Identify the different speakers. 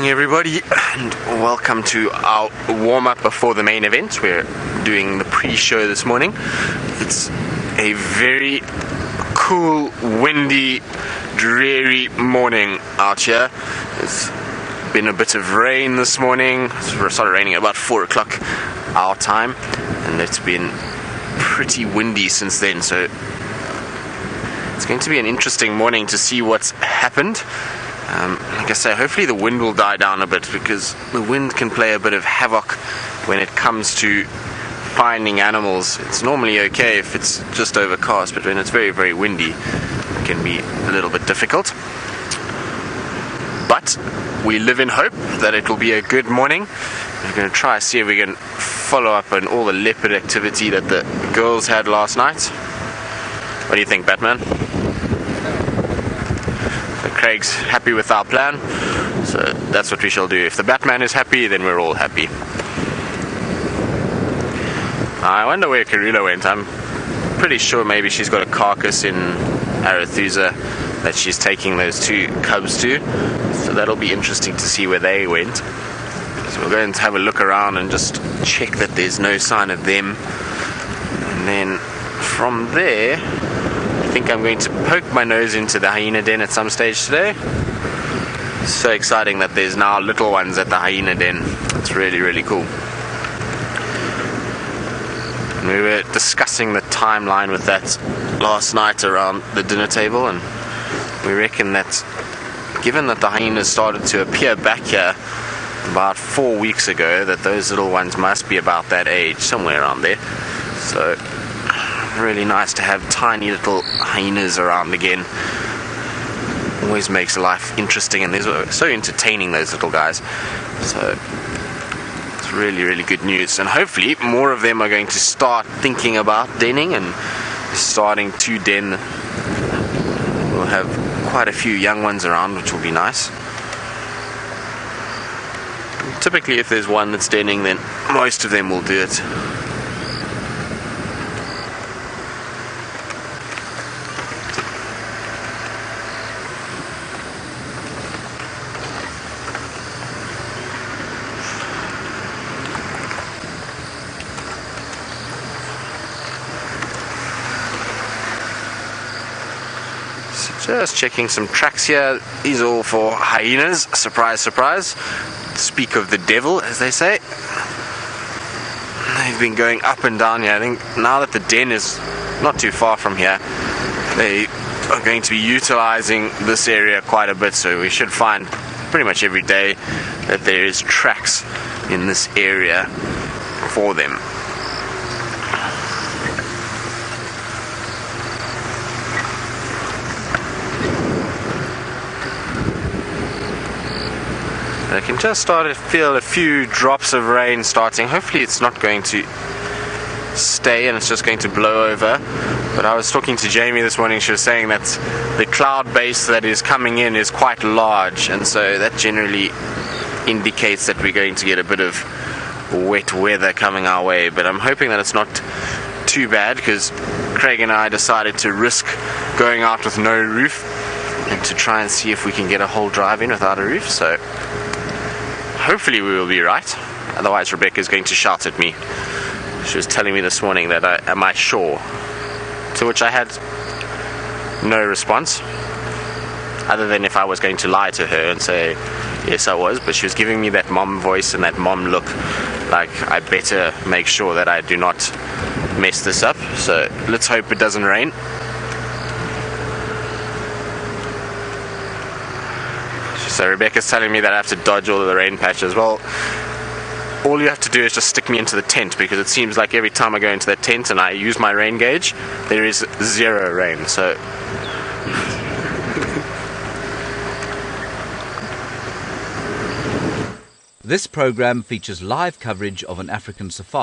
Speaker 1: morning everybody, and welcome to our warm-up before the main event. We're doing the pre-show this morning. It's a very cool, windy, dreary morning out here. It's been a bit of rain this morning. It started raining at about 4 o'clock our time, and it's been pretty windy since then, so it's going to be an interesting morning to see what's happened. Like I say, hopefully the wind will die down a bit, because the wind can play a bit of havoc when it comes to finding animals. It's normally okay if it's just overcast, but when it's very, very windy, it can be a little bit difficult. But we live in hope that it will be a good morning. We're going to try to see if we can follow up on all the leopard activity that the girls had last night. What do you think, Batman? Craig's happy with our plan, so that's what we shall do. If the Batman is happy, then we're all happy. I wonder where Karula went. I'm pretty sure maybe she's got a carcass in Arathusa that she's taking those two cubs to, so that'll be interesting to see where they went. So we're going to have a look around and just check that there's no sign of them, and then from there I think I'm going to poke my nose into the hyena den at some stage today. It's so exciting that there's now little ones at the hyena den. It's really, really cool. And we were discussing the timeline with that last night around the dinner table, and we reckon that given that the hyenas started to appear back here about 4 weeks ago, that those little ones must be about that age, somewhere around there. So really nice to have tiny little hyenas around again. Always makes life interesting, and they're so entertaining, those little guys. So it's really, really good news, and hopefully more of them are going to start thinking about denning and starting to den. We'll have quite a few young ones around, which will be nice. Typically if there's one that's denning, then most of them will do it. Just checking some tracks here. These are all for hyenas. Surprise, surprise. Speak of the devil, as they say. They've been going up and down here. I think now that the den is not too far from here, they are going to be utilizing this area quite a bit, so we should find pretty much every day that there is tracks in this area for them. I can just start to feel a few drops of rain starting. Hopefully it's not going to stay and it's just going to blow over. But I was talking to Jamie this morning. She was saying that the cloud base that is coming in is quite large, and so that generally indicates that we're going to get a bit of wet weather coming our way. But I'm hoping that it's not too bad, because Craig and I decided to risk going out with no roof and to try and see if we can get a whole drive in without a roof. So hopefully we will be right. Otherwise Rebecca's going to shout at me. She was telling me this morning that am I sure? To which I had no response, other than if I was going to lie to her and say yes I was. But she was giving me that mom voice and that mom look, like I better make sure that I do not mess this up. So let's hope it doesn't rain. So Rebecca's telling me that I have to dodge all of the rain patches. Well, all you have to do is just stick me into the tent, because it seems like every time I go into that tent and I use my rain gauge, there is zero rain. So
Speaker 2: this program features live coverage of an African safari.